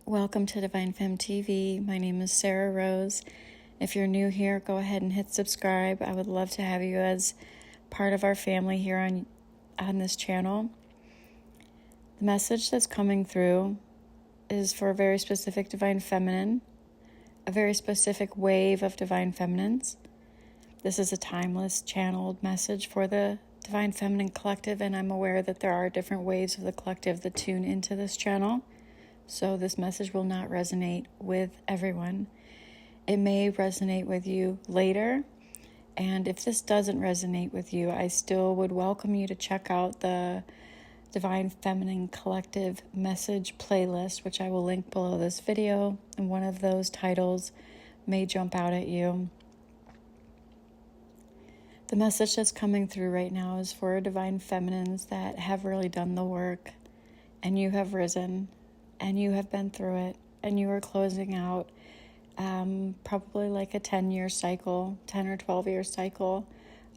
Welcome to Divine Femme TV. My name is Sarah Rose. If you're new here, go ahead and hit subscribe. I would love to have you as part of our family here on this channel. The message that's coming through is for a very specific Divine Feminine, a very specific wave of Divine Feminines. This is a timeless channeled message for the Divine Feminine Collective, and I'm aware that there are different waves of the collective that tune into this channel. So this message will not resonate with everyone. It may resonate with you later. And if this doesn't resonate with you, I still would welcome you to check out the Divine Feminine Collective message playlist, which I will link below this video. And one of those titles may jump out at you. The message that's coming through right now is for Divine Feminines that have really done the work, and you have risen. And you have been through it, and you are closing out probably like a 10-year cycle, 10 or 12-year cycle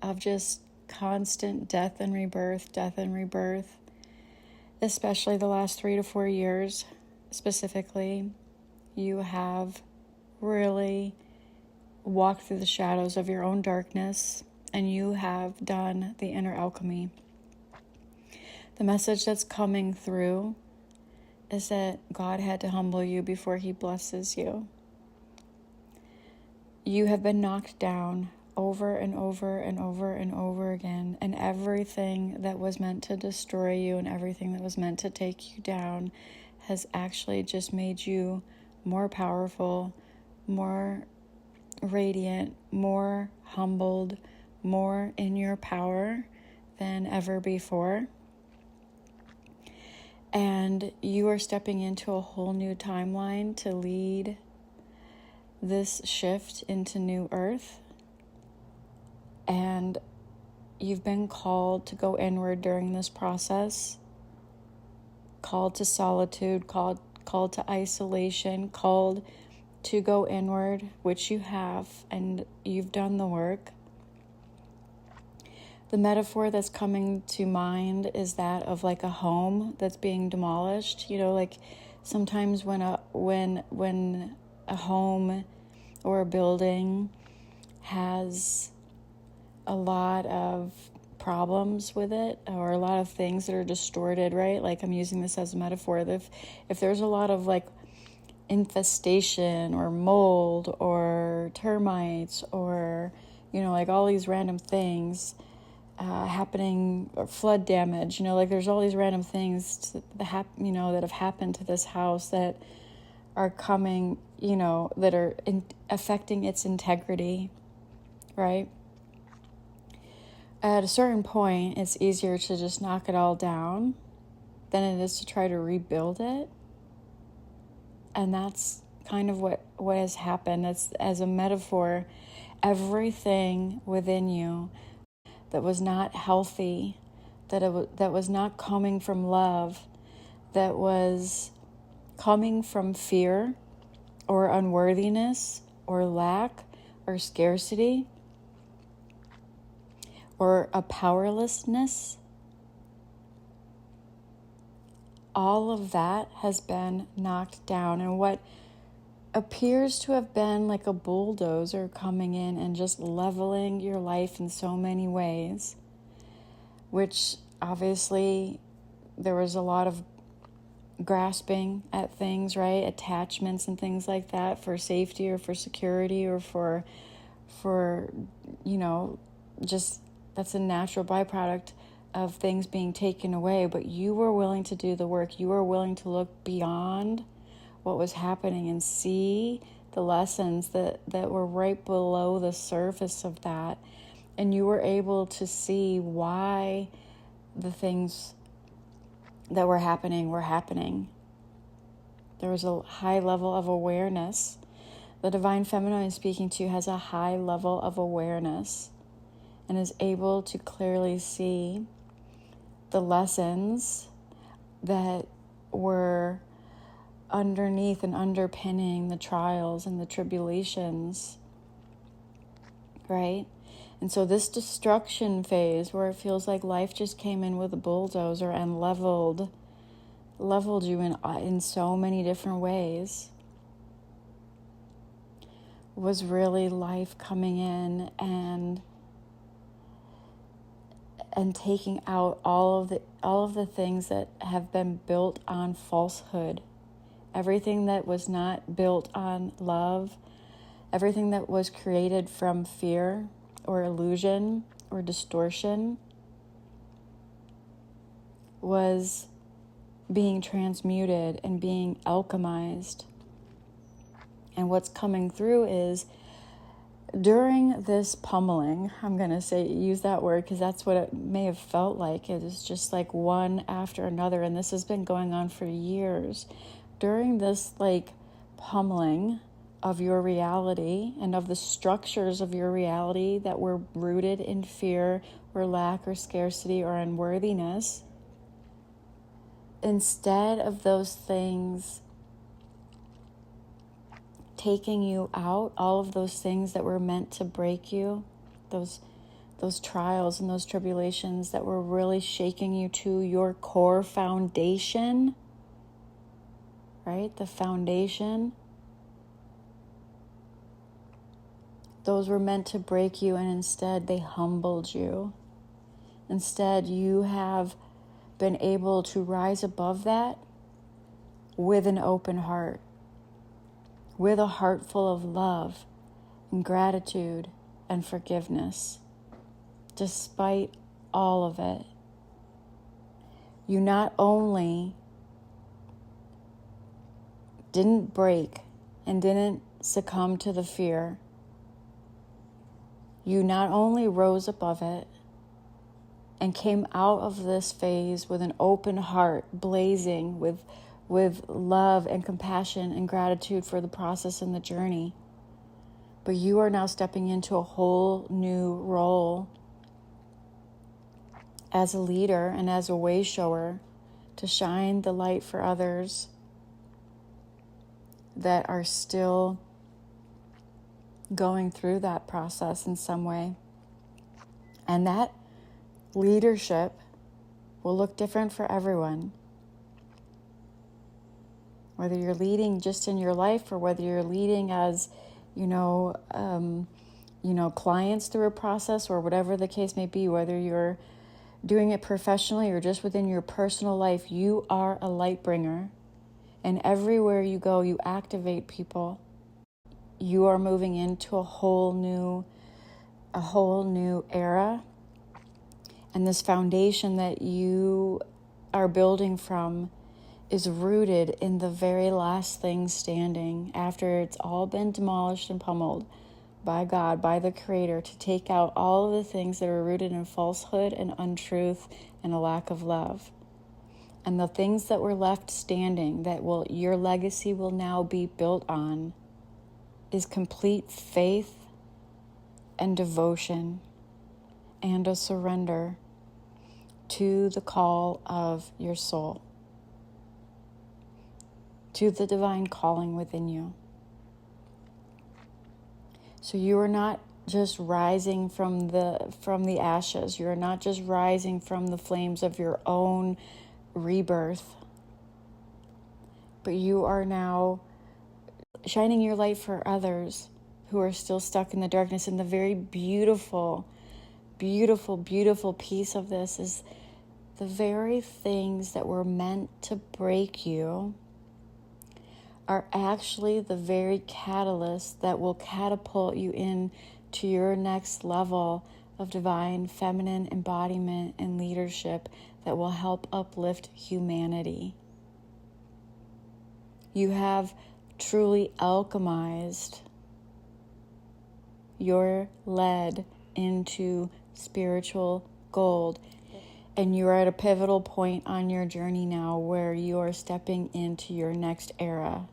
of just constant death and rebirth, especially the last 3 to 4 years specifically. You have really walked through the shadows of your own darkness, and you have done the inner alchemy. The message that's coming through is that God had to humble you before he blesses you. You have been knocked down over and over and over and over again, and everything that was meant to destroy you and everything that was meant to take you down has actually just made you more powerful, more radiant, more humbled, more in your power than ever before. And you are stepping into a whole new timeline to lead this shift into new earth. And you've been called to go inward during this process, called to solitude, called to isolation, called to go inward, which you have, and you've done the work. The metaphor that's coming to mind is that of like a home that's being demolished. You know, like sometimes when a home or a building has a lot of problems with it, or a lot of things that are distorted, right? Like I'm using this as a metaphor. If there's a lot of like infestation or mold or termites or, you know, like all these random things happening, or flood damage, you know, like there's all these random things that have happened to this house that are coming, you know, that are affecting its integrity, right? At a certain point, it's easier to just knock it all down than it is to try to rebuild it. And that's kind of what has happened. It's, as a metaphor, everything within you that was not healthy, that was not coming from love, that was coming from fear or unworthiness or lack or scarcity or a powerlessness, all of that has been knocked down. And what appears to have been like a bulldozer coming in and just leveling your life in so many ways, which obviously there was a lot of grasping at things, right? Attachments and things like that for safety or for security or for you know, just that's a natural byproduct of things being taken away. But you were willing to do the work. You were willing to look beyond what was happening and see the lessons that were right below the surface of that. And you were able to see why the things that were happening. There was a high level of awareness. The Divine Feminine I'm speaking to has a high level of awareness and is able to clearly see the lessons that were underneath and underpinning the trials and the tribulations, right? And so this destruction phase, where it feels like life just came in with a bulldozer and leveled leveled you in so many different ways, was really life coming in and taking out all of the things that have been built on falsehood. Everything that was not built on love, everything that was created from fear or illusion or distortion was being transmuted and being alchemized. And what's coming through is, during this pummeling, I'm going to use that word because that's what it may have felt like. It is just like one after another. And this has been going on for years. During this pummeling of your reality and of the structures of your reality that were rooted in fear or lack or scarcity or unworthiness, instead of those things taking you out, all of those things that were meant to break you, those trials and those tribulations that were really shaking you to your core foundation, right? The foundation. Those were meant to break you, and instead they humbled you. Instead, you have been able to rise above that with an open heart, with a heart full of love and gratitude and forgiveness. Despite all of it, you not only didn't break and didn't succumb to the fear, you not only rose above it and came out of this phase with an open heart, blazing with love and compassion and gratitude for the process and the journey, but you are now stepping into a whole new role as a leader and as a way shower to shine the light for others that are still going through that process in some way. And that leadership will look different for everyone. Whether you're leading just in your life or whether you're leading as, clients through a process or whatever the case may be, whether you're doing it professionally or just within your personal life, you are a light bringer. And everywhere you go, you activate people. You are moving into a whole new era. And this foundation that you are building from is rooted in the very last thing standing after it's all been demolished and pummeled by God, by the Creator, to take out all of the things that are rooted in falsehood and untruth and a lack of love. And the things that were left standing that your legacy will now be built on is complete faith and devotion and a surrender to the call of your soul, to the divine calling within you. So you are not just rising from the ashes. You are not just rising from the flames of your own rebirth, but you are now shining your light for others who are still stuck in the darkness. And the very beautiful, beautiful, beautiful piece of this is the very things that were meant to break you are actually the very catalyst that will catapult you into your next level of divine feminine embodiment and leadership that will help uplift humanity. You have truly alchemized your lead into spiritual gold. And you're at a pivotal point on your journey now where you are stepping into your next era.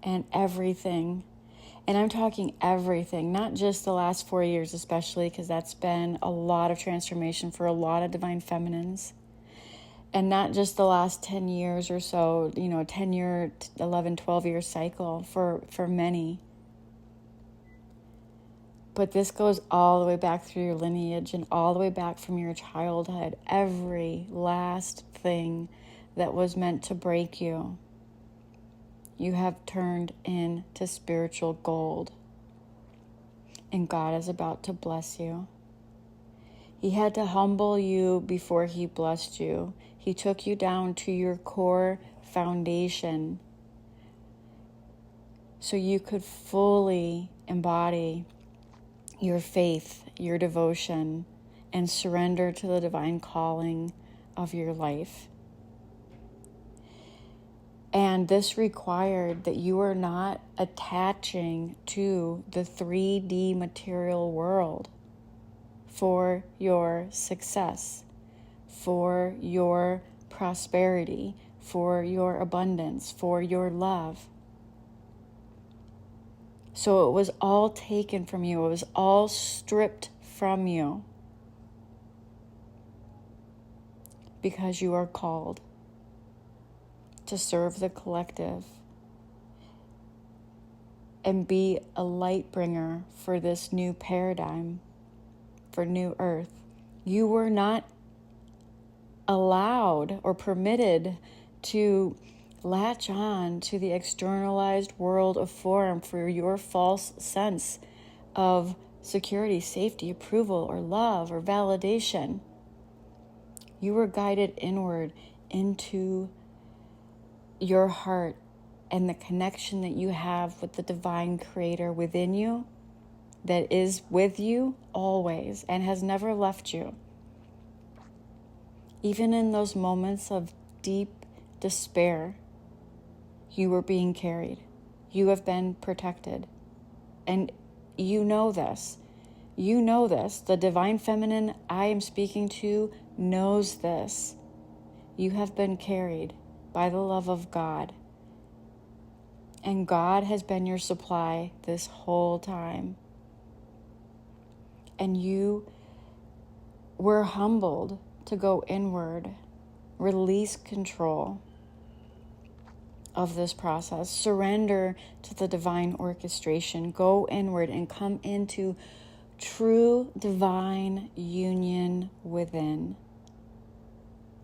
And everything, and I'm talking everything, not just the last 4 years especially, because that's been a lot of transformation for a lot of divine feminines. And not just the last 10 years or so, 10-year, 11, 12-year cycle for many. But this goes all the way back through your lineage and all the way back from your childhood. Every last thing that was meant to break you, you have turned into spiritual gold. And God is about to bless you. He had to humble you before he blessed you. He took you down to your core foundation so you could fully embody your faith, your devotion, and surrender to the divine calling of your life. And this required that you are not attaching to the 3D material world for your success, for your prosperity, for your abundance, for your love. So it was all taken from you. It was all stripped from you because you are called to serve the collective and be a light bringer for this new paradigm, for new earth. You were not allowed or permitted to latch on to the externalized world of form for your false sense of security, safety, approval, or love, or validation. You were guided inward into your heart and the connection that you have with the divine creator within you, that is with you always and has never left you. Even in those moments of deep despair, you were being carried. You have been protected. And you know this. You know this. The divine feminine I am speaking to knows this. You have been carried by the love of God. And God has been your supply this whole time. And you were humbled to go inward, release control of this process, surrender to the divine orchestration, go inward and come into true divine union within,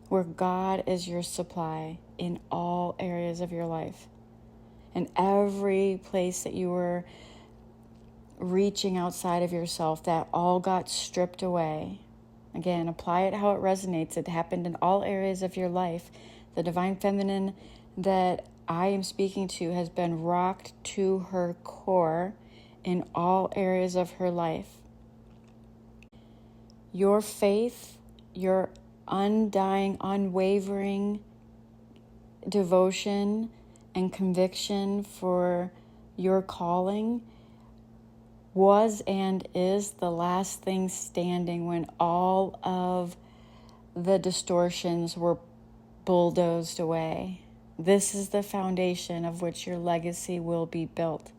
where God is your supply in all areas of your life. And every place that you were reaching outside of yourself, that all got stripped away. Again, apply it how it resonates. It happened in all areas of your life. The divine feminine that I am speaking to has been rocked to her core in all areas of her life. Your faith, your undying, unwavering devotion and conviction for your calling was and is the last thing standing when all of the distortions were bulldozed away. This is the foundation of which your legacy will be built.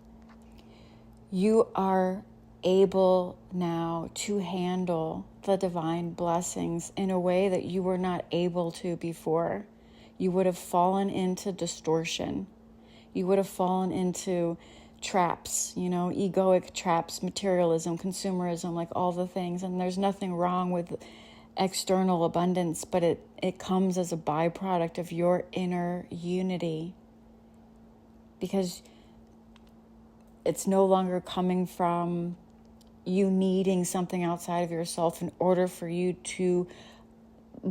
You are able now to handle the divine blessings in a way that you were not able to before. You would have fallen into distortion. You would have fallen into traps, egoic traps, materialism, consumerism, like all the things. And there's nothing wrong with external abundance, but it comes as a byproduct of your inner unity, because it's no longer coming from you needing something outside of yourself in order for you to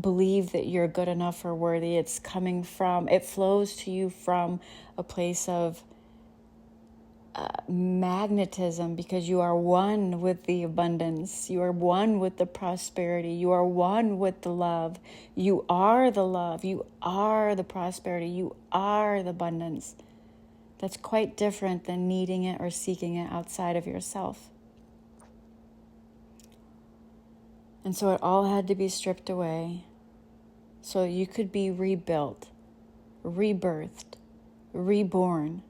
believe that you're good enough or worthy. It flows to you from a place of magnetism, because you are one with the abundance. You are one with the prosperity. You are one with the love. You are the love. You are the prosperity. You are the abundance. That's quite different than needing it or seeking it outside of yourself. And so it all had to be stripped away so you could be rebuilt, rebirthed, reborn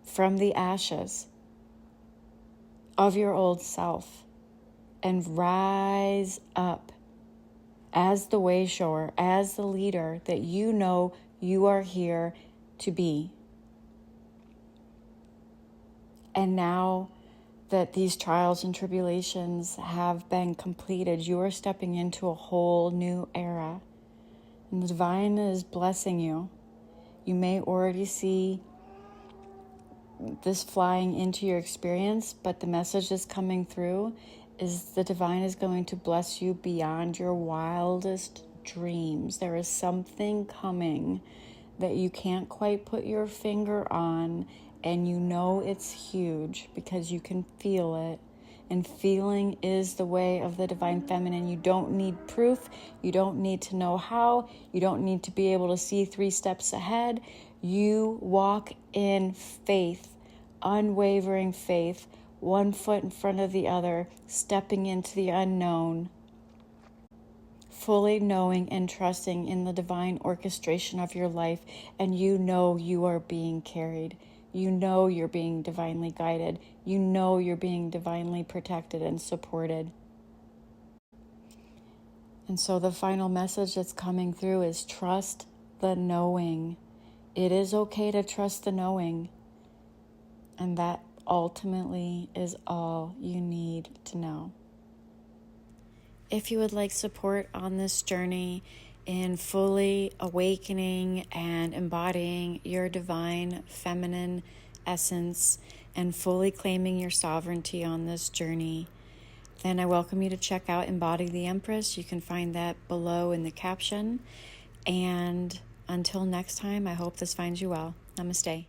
from the ashes of your old self and rise up as the way shower, as the leader that you know you are here to be. And now that these trials and tribulations have been completed, you are stepping into a whole new era, And the divine is blessing you. You may already see this flying into your experience, but the message that's coming through is the divine is going to bless you beyond your wildest dreams. There is something coming that you can't quite put your finger on, and you know it's huge because you can feel it. And feeling is the way of the divine feminine. You don't need proof. You don't need to know how. You don't need to be able to see 3 steps ahead. You walk in faith, unwavering faith, 1 foot in front of the other, stepping into the unknown, fully knowing and trusting in the divine orchestration of your life. And you know you are being carried. You know you're being divinely guided. You know you're being divinely protected and supported. And so the final message that's coming through is trust the knowing. It is okay to trust the knowing. And that ultimately is all you need to know. If you would like support on this journey in fully awakening and embodying your divine feminine essence and fully claiming your sovereignty on this journey, then I welcome you to check out Embody the Empress. You can find that below in the caption. And until next time, I hope this finds you well. Namaste.